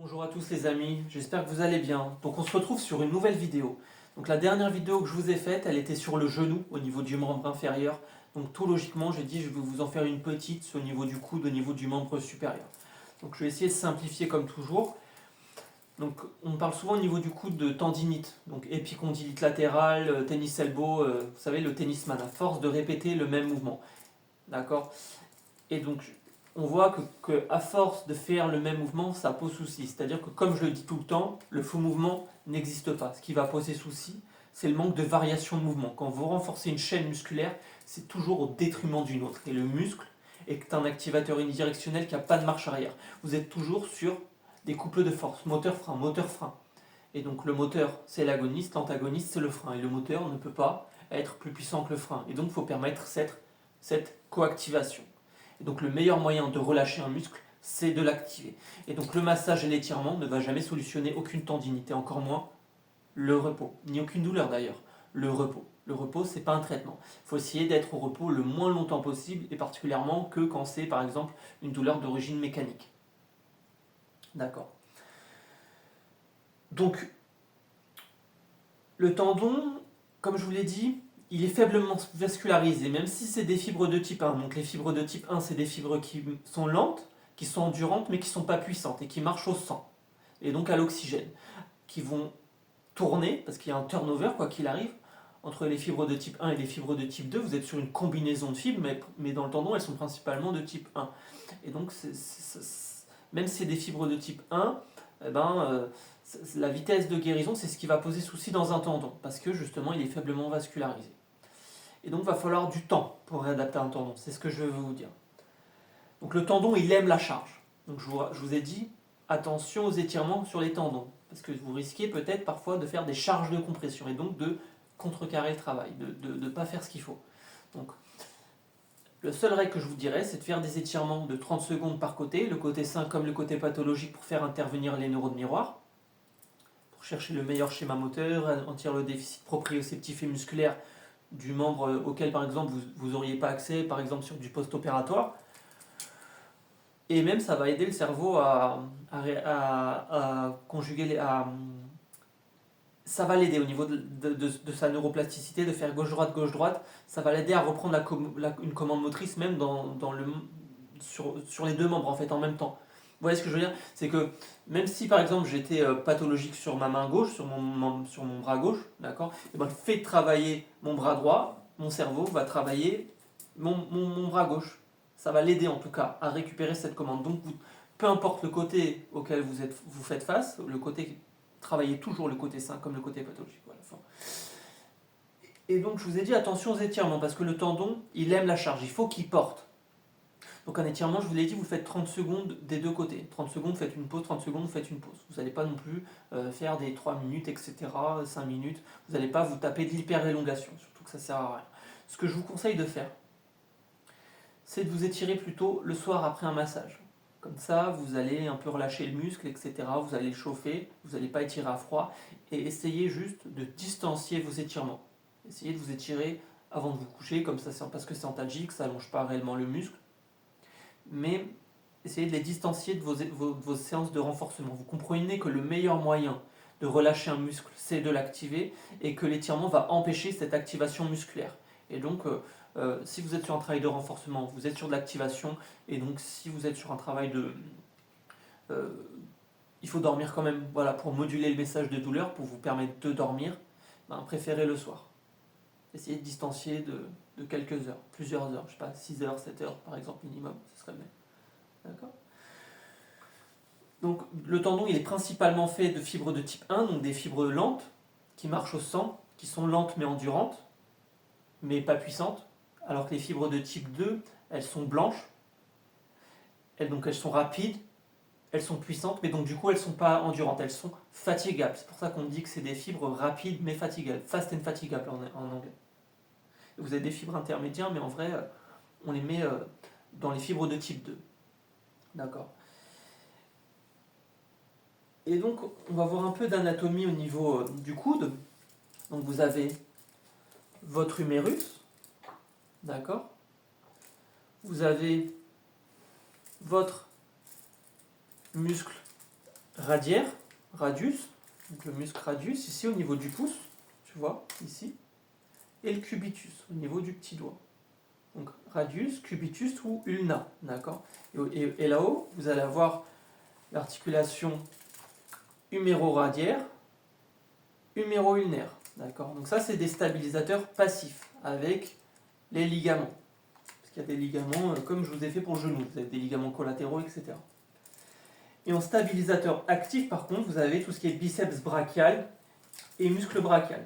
Bonjour à tous les amis, j'espère que vous allez bien. Donc on se retrouve sur une nouvelle vidéo. Donc la dernière vidéo que je vous ai faite, elle était sur le genou au niveau du membre inférieur. Donc tout logiquement, j'ai dit je vais vous en faire une petite au niveau du coude, au niveau du membre supérieur. Donc je vais essayer de simplifier comme toujours. Donc on parle souvent au niveau du coude de tendinite, donc épicondylite latérale, tennis elbow, vous savez le tennisman, à force de répéter le même mouvement. D'accord? Et donc, on voit que à force de faire le même mouvement, ça pose souci. C'est-à-dire que, comme je le dis tout le temps, le faux mouvement n'existe pas. Ce qui va poser souci, c'est le manque de variation de mouvement. Quand vous renforcez une chaîne musculaire, c'est toujours au détriment d'une autre. Et le muscle est un activateur unidirectionnel qui n'a pas de marche arrière. Vous êtes toujours sur des couples de force, moteur-frein, moteur-frein. Et donc le moteur, c'est l'agoniste, l'antagoniste, c'est le frein. Et le moteur ne peut pas être plus puissant que le frein. Et donc il faut permettre cette coactivation. Et donc le meilleur moyen de relâcher un muscle, c'est de l'activer. Et donc le massage et l'étirement ne va jamais solutionner aucune tendinité, encore moins le repos, ni aucune douleur d'ailleurs. Le repos. Le repos, c'est pas un traitement. Il faut essayer d'être au repos le moins longtemps possible, et particulièrement que quand c'est par exemple une douleur d'origine mécanique. D'accord. Donc le tendon, comme je vous l'ai dit, il est faiblement vascularisé, même si c'est des fibres de type 1. Donc les fibres de type 1, c'est des fibres qui sont lentes, qui sont endurantes, mais qui ne sont pas puissantes et qui marchent au sang, et donc à l'oxygène, qui vont tourner, parce qu'il y a un turnover, quoi qu'il arrive, entre les fibres de type 1 et les fibres de type 2. Vous êtes sur une combinaison de fibres, mais dans le tendon, elles sont principalement de type 1. Et donc, même si c'est des fibres de type 1, eh ben, la vitesse de guérison, c'est ce qui va poser souci dans un tendon, parce que justement, il est faiblement vascularisé. Et donc, il va falloir du temps pour réadapter un tendon. C'est ce que je veux vous dire. Donc, le tendon, il aime la charge. Donc, je vous ai dit, attention aux étirements sur les tendons. Parce que vous risquez peut-être parfois de faire des charges de compression et donc de contrecarrer le travail, de ne pas faire ce qu'il faut. Donc, le seul règle que je vous dirais, c'est de faire des étirements de 30 secondes par côté, le côté sain comme le côté pathologique, pour faire intervenir les neurones miroirs, pour chercher le meilleur schéma moteur, ralentir le déficit proprioceptif et musculaire du membre auquel par exemple vous n'auriez pas accès, par exemple sur du post-opératoire. Et même ça va aider le cerveau à conjuguer, ça va l'aider au niveau de sa neuroplasticité, de faire gauche-droite, ça va l'aider à reprendre une commande motrice même sur les deux membres en fait en même temps. Vous voyez ce que je veux dire? C'est que même si par exemple j'étais pathologique sur ma main gauche, sur mon bras gauche, d'accord, et ben, le fait de travailler mon bras droit, mon cerveau va travailler mon bras gauche. Ça va l'aider en tout cas à récupérer cette commande. Donc peu importe le côté auquel vous faites face, le côté, travaillez toujours le côté sain comme le côté pathologique. Voilà. Et donc je vous ai dit attention aux étirements, parce que le tendon, il aime la charge, il faut qu'il porte. Donc un étirement, je vous l'ai dit, vous faites 30 secondes des deux côtés. 30 secondes, vous faites une pause, 30 secondes, vous faites une pause. Vous n'allez pas non plus faire des 3 minutes, etc., 5 minutes. Vous n'allez pas vous taper de l'hyper-élongation, surtout que ça ne sert à rien. Ce que je vous conseille de faire, c'est de vous étirer plutôt le soir après un massage. Comme ça, vous allez un peu relâcher le muscle, etc. Vous allez le chauffer, vous n'allez pas étirer à froid. Et essayez juste de distancier vos étirements. Essayez de vous étirer avant de vous coucher, comme ça, parce que c'est antalgique, ça n'allonge pas réellement le muscle. Mais essayez de les distancier de vos séances de renforcement. Vous comprenez que le meilleur moyen de relâcher un muscle, c'est de l'activer, et que l'étirement va empêcher cette activation musculaire. Et donc, si vous êtes sur un travail de renforcement, vous êtes sur de l'activation, et donc si vous êtes sur un travail de... il faut dormir quand même, voilà, pour moduler le message de douleur, pour vous permettre de dormir, ben, préférez le soir. Essayez de distancier de quelques heures, plusieurs heures, je sais pas, 6 heures, 7 heures par exemple minimum, ce serait bien. D'accord ? Donc le tendon, il est principalement fait de fibres de type 1, donc des fibres lentes, qui marchent au sang, qui sont lentes mais endurantes, mais pas puissantes, alors que les fibres de type 2, elles sont blanches, donc elles sont rapides, elles sont puissantes, mais donc du coup elles ne sont pas endurantes, elles sont fatigables. C'est pour ça qu'on dit que c'est des fibres rapides mais fatigables, fast and fatigable en anglais. Vous avez des fibres intermédiaires, mais en vrai, on les met dans les fibres de type 2. D'accord. Et donc, on va voir un peu d'anatomie au niveau du coude. Donc, vous avez votre humérus, d'accord. Vous avez votre muscle radiaire, radius, donc le muscle radius ici au niveau du pouce, tu vois, ici, et le cubitus au niveau du petit doigt. Donc radius, cubitus ou ulna, d'accord. Et là-haut, vous allez avoir l'articulation huméro-radiaire, huméro-ulnaire, d'accord. Donc ça, c'est des stabilisateurs passifs avec les ligaments. Parce qu'il y a des ligaments, comme je vous ai fait pour le genou, vous avez des ligaments collatéraux, etc. Et en stabilisateur actif, par contre, vous avez tout ce qui est biceps brachial et muscle brachial.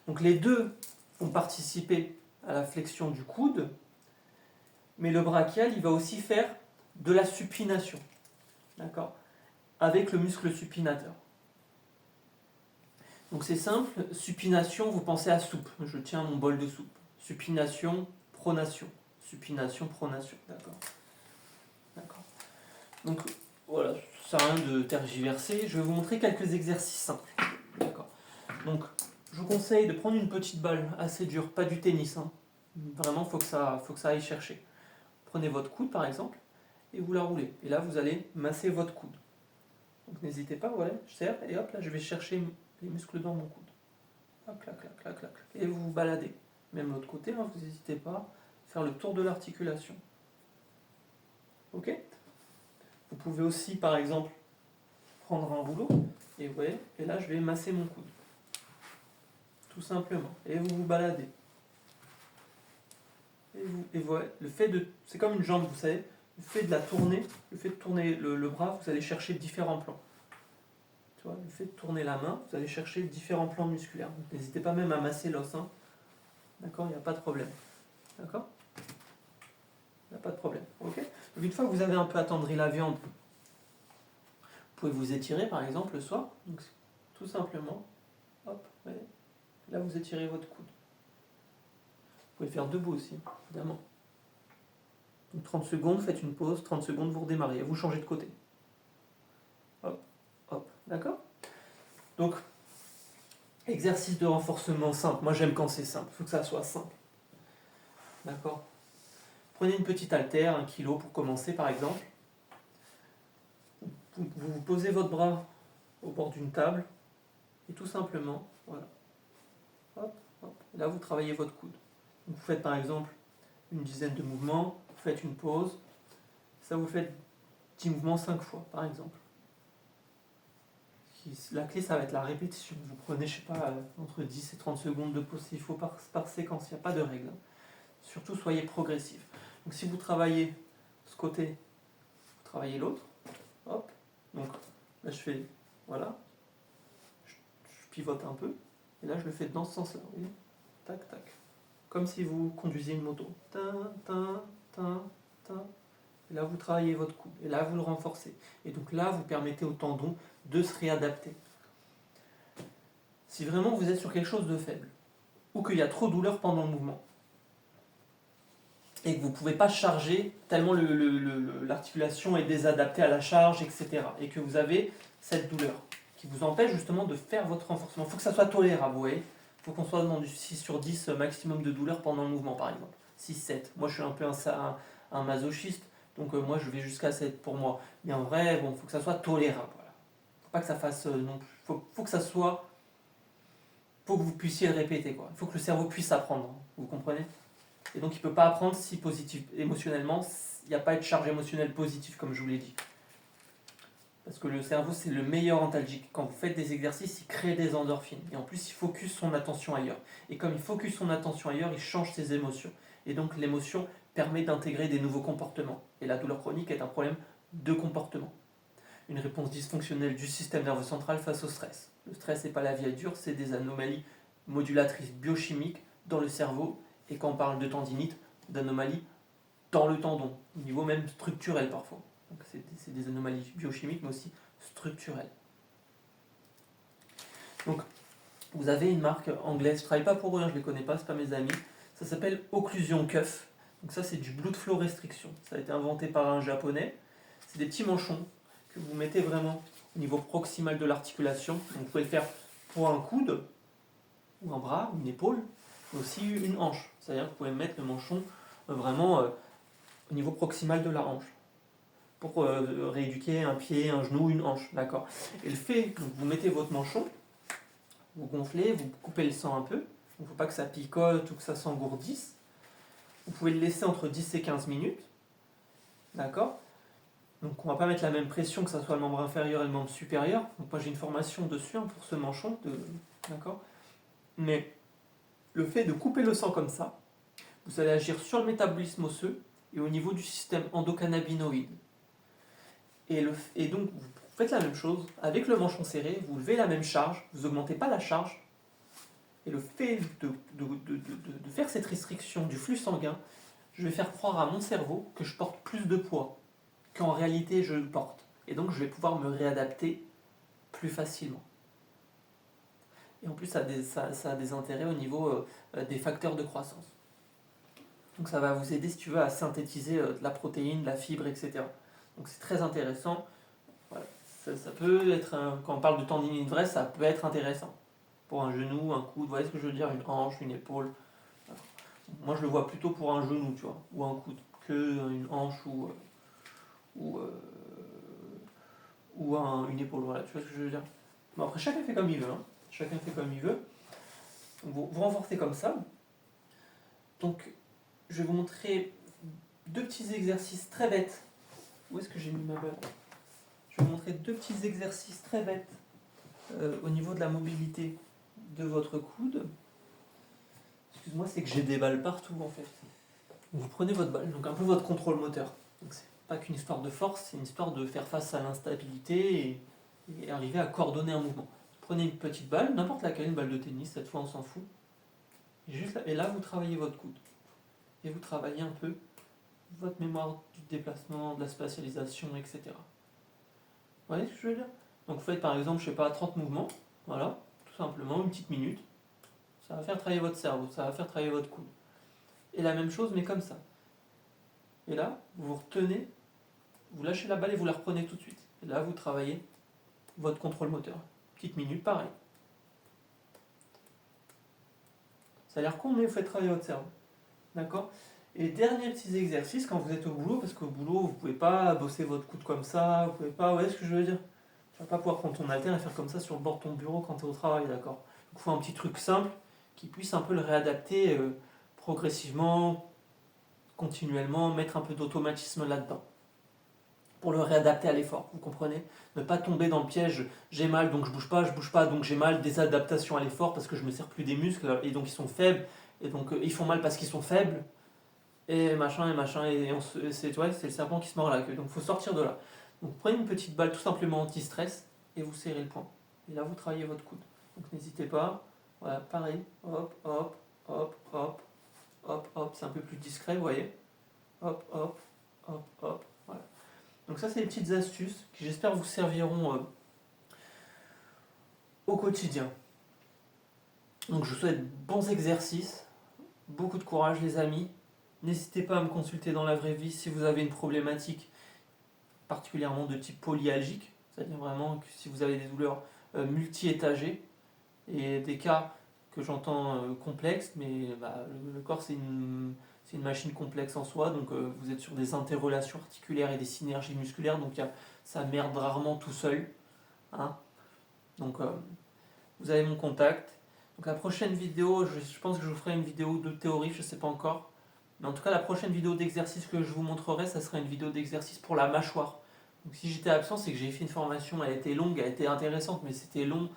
Donc les deux vont participer à la flexion du coude, mais le brachial, il va aussi faire de la supination, d'accord, avec le muscle supinateur. Donc c'est simple, supination, vous pensez à soupe. Je tiens mon bol de soupe. Supination, pronation. Supination, pronation, d'accord. D'accord. Donc voilà, ça sert à rien de tergiverser. Je vais vous montrer quelques exercices simples. D'accord. Donc je vous conseille de prendre une petite balle assez dure, pas du tennis. Hein. Vraiment, faut que ça aille chercher. Prenez votre coude par exemple et vous la roulez. Et là, vous allez masser votre coude. Donc n'hésitez pas, voilà, je serre et hop, là, je vais chercher les muscles dans mon coude. Hop, clac, clac, clac, clac. Et vous vous baladez. Même l'autre côté, hein, vous n'hésitez pas à faire le tour de l'articulation. Ok. Vous pouvez aussi, par exemple, prendre un rouleau et vous voyez, et là, je vais masser mon coude. Tout simplement. Et vous vous baladez. Et voilà, le fait de, c'est comme une jambe, vous savez, le fait de la tourner, le fait de tourner le bras, vous allez chercher différents plans. Tu vois, le fait de tourner la main, vous allez chercher différents plans musculaires. Donc, n'hésitez pas même à masser l'os. Hein. D'accord, il n'y a pas de problème. D'accord. Il n'y a pas de problème. Ok. Donc, une fois que vous avez un peu attendri la viande, vous pouvez vous étirer par exemple le soir. Donc, tout simplement, hop, ouais. Là vous étirez votre coude. Vous pouvez le faire debout aussi, évidemment. Donc 30 secondes, faites une pause, 30 secondes, vous redémarrez, vous changez de côté. Hop, hop, d'accord. Donc, exercice de renforcement simple. Moi j'aime quand c'est simple, il faut que ça soit simple. D'accord. Prenez une petite haltère, 1 kg pour commencer par exemple. Vous posez votre bras au bord d'une table et tout simplement, voilà. Hop, hop. Et là vous travaillez votre coude. Donc, vous faites par exemple une dizaine de mouvements, vous faites une pause, ça vous fait 10 mouvements 5 fois par exemple. La clé ça va être la répétition. Vous prenez, je sais pas, entre 10 et 30 secondes de pause s'il faut par séquence, il n'y a pas de règle. Surtout soyez progressif. Donc si vous travaillez ce côté, vous travaillez l'autre, hop, donc là je fais, voilà, je pivote un peu, et là je le fais dans ce sens-là, vous voyez, tac, tac. Comme si vous conduisiez une moto. Tin, tin, tin, tin. Et là, vous travaillez votre coude. Et là, vous le renforcez. Et donc là, vous permettez au tendon de se réadapter. Si vraiment vous êtes sur quelque chose de faible, ou qu'il y a trop de douleur pendant le mouvement, et que vous ne pouvez pas charger tellement l'articulation est désadaptée à la charge, etc. Et que vous avez cette douleur qui vous empêche justement de faire votre renforcement. Il faut que ça soit tolérable, vous voyez. Il faut qu'on soit dans du 6 sur 10 maximum de douleur pendant le mouvement, par exemple. 6-7. Moi, je suis un peu un masochiste, donc moi, je vais jusqu'à 7 pour moi. Mais en vrai, bon, il faut que ça soit tolérable. Voilà. Faut pas que ça fasse non plus. Faut que ça soit... faut que vous puissiez le répéter, quoi. Il faut que le cerveau puisse apprendre. Vous comprenez ? Et donc il ne peut pas apprendre si positif émotionnellement, il n'y a pas de charge émotionnelle positive, comme je vous l'ai dit. Parce que le cerveau, c'est le meilleur antalgique. Quand vous faites des exercices, il crée des endorphines. Et en plus, il focus son attention ailleurs. Et comme il focus son attention ailleurs, il change ses émotions. Et donc l'émotion permet d'intégrer des nouveaux comportements. Et la douleur chronique est un problème de comportement. Une réponse dysfonctionnelle du système nerveux central face au stress. Le stress n'est pas la vie dure, c'est des anomalies modulatrices biochimiques dans le cerveau. Et quand on parle de tendinite, d'anomalies dans le tendon, au niveau même structurel parfois. Donc c'est des anomalies biochimiques, mais aussi structurelles. Donc, vous avez une marque anglaise, je ne travaille pas pour eux, je ne les connais pas, ce pas mes amis. Ça s'appelle Occlusion Cuff. Donc ça, c'est du blood flow restriction. Ça a été inventé par un japonais. C'est des petits manchons que vous mettez vraiment au niveau proximal de l'articulation. Donc vous pouvez le faire pour un coude, ou un bras, ou une épaule, mais aussi une hanche. C'est-à-dire que vous pouvez mettre le manchon vraiment au niveau proximal de la hanche. pour rééduquer un pied, un genou, une hanche, d'accord. Et le fait que vous mettez votre manchon, vous gonflez, vous coupez le sang un peu, il ne faut pas que ça picote ou que ça s'engourdisse. Vous pouvez le laisser entre 10 et 15 minutes, d'accord. Donc on ne va pas mettre la même pression que ce soit le membre inférieur et le membre supérieur. Donc moi j'ai une formation dessus pour ce manchon, d'accord. Mais le fait de couper le sang comme ça, vous allez agir sur le métabolisme osseux et au niveau du système endocannabinoïde. Et donc vous faites la même chose avec le manchon serré, vous levez la même charge, vous n'augmentez pas la charge. Et le fait de faire cette restriction du flux sanguin, je vais faire croire à mon cerveau que je porte plus de poids qu'en réalité je le porte. Et donc je vais pouvoir me réadapter plus facilement. Et en plus ça a des intérêts au niveau des facteurs de croissance. Donc ça va vous aider si tu veux à synthétiser de la protéine, de la fibre, etc. Donc c'est très intéressant. Voilà. Ça peut être, quand on parle de tendinite vraie, ça peut être intéressant. Pour un genou, un coude, vous voyez ce que je veux dire, une hanche, une épaule. Moi je le vois plutôt pour un genou, tu vois, ou un coude, que une hanche ou, une épaule, voilà, tu vois ce que je veux dire. Bon, après chacun fait comme il veut, hein. Chacun fait comme il veut. Vous renforcez comme ça. Donc je vais vous montrer deux petits exercices très bêtes. Où est-ce que j'ai mis ma balle? Je vais vous montrer deux petits exercices très bêtes au niveau de la mobilité de votre coude. Excuse-moi, c'est que j'ai des balles partout en fait. Vous prenez votre balle, donc un peu votre contrôle moteur. Donc c'est pas qu'une histoire de force, c'est une histoire de faire face à l'instabilité et arriver à coordonner un mouvement. Prenez une petite balle, n'importe laquelle, une balle de tennis, cette fois on s'en fout. Et là, vous travaillez votre coude. Et vous travaillez un peu votre mémoire du déplacement, de la spatialisation, etc. Vous voyez ce que je veux dire? Donc vous faites par exemple, je sais pas, 30 mouvements, voilà, tout simplement, une petite minute. Ça va faire travailler votre cerveau, ça va faire travailler votre coude. Et la même chose, mais comme ça. Et là, vous retenez, vous lâchez la balle et vous la reprenez tout de suite. Et là, vous travaillez votre contrôle moteur. Petite minute, pareil. Ça a l'air con, mais vous faites travailler votre cerveau. D'accord? Et dernier petit exercice quand vous êtes au boulot, parce qu'au boulot, vous pouvez pas bosser votre coude comme ça, vous pouvez pas, vous voyez ce que je veux dire? Tu vas pas pouvoir prendre ton haltère et faire comme ça sur le bord de ton bureau quand tu es au travail, d'accord? Donc il faut un petit truc simple qui puisse un peu le réadapter progressivement, continuellement, mettre un peu d'automatisme là-dedans. Pour le réadapter à l'effort, vous comprenez? Ne pas tomber dans le piège, j'ai mal donc je bouge pas donc j'ai mal, des adaptations à l'effort parce que je me sers plus des muscles et donc ils sont faibles, et donc ils font mal parce qu'ils sont faibles, et machin, c'est le serpent qui se mord la queue, donc il faut sortir de là. Donc prenez une petite balle tout simplement anti-stress et vous serrez le poing. Et là vous travaillez votre coude. Donc n'hésitez pas, voilà, pareil, hop, hop, hop, hop, hop, hop, c'est un peu plus discret, vous voyez, hop, hop, hop, hop, voilà. Donc ça, c'est les petites astuces qui j'espère vous serviront au quotidien. Donc je vous souhaite bons exercices, beaucoup de courage les amis. N'hésitez pas à me consulter dans la vraie vie si vous avez une problématique particulièrement de type polyalgique, c'est-à-dire vraiment que si vous avez des douleurs multi-étagées et des cas que j'entends complexes, mais le corps c'est une machine complexe en soi, donc vous êtes sur des interrelations articulaires et des synergies musculaires, donc ça merde rarement tout seul. Hein. Donc vous avez mon contact. Donc la prochaine vidéo, je pense que je vous ferai une vidéo de théorie, je ne sais pas encore. Mais en tout cas, la prochaine vidéo d'exercice que je vous montrerai, ça sera une vidéo d'exercice pour la mâchoire. Donc si j'étais absent, c'est que j'ai fait une formation, elle était longue, elle était intéressante, mais c'était long.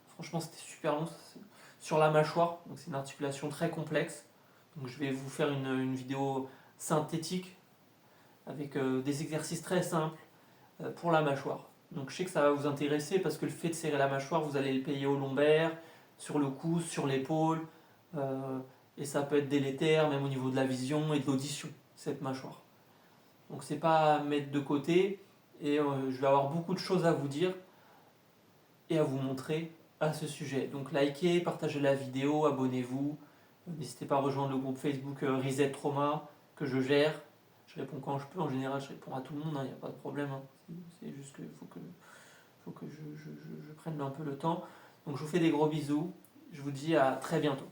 Franchement, c'était super long. Sur la mâchoire, donc c'est une articulation très complexe. Donc je vais vous faire une vidéo synthétique avec des exercices très simples pour la mâchoire. Donc je sais que ça va vous intéresser parce que le fait de serrer la mâchoire, vous allez le payer au lombaire, sur le cou, sur l'épaule, et ça peut être délétère même au niveau de la vision et de l'audition, cette mâchoire. Donc c'est pas à mettre de côté, et je vais avoir beaucoup de choses à vous dire et à vous montrer à ce sujet. Donc likez, partagez la vidéo, abonnez-vous, n'hésitez pas à rejoindre le groupe Facebook Reset Trauma que je gère. Je réponds quand je peux, en général je réponds à tout le monde, il n'y a pas de problème. Hein. C'est juste qu'il faut que je prenne un peu le temps. Donc je vous fais des gros bisous, je vous dis à très bientôt.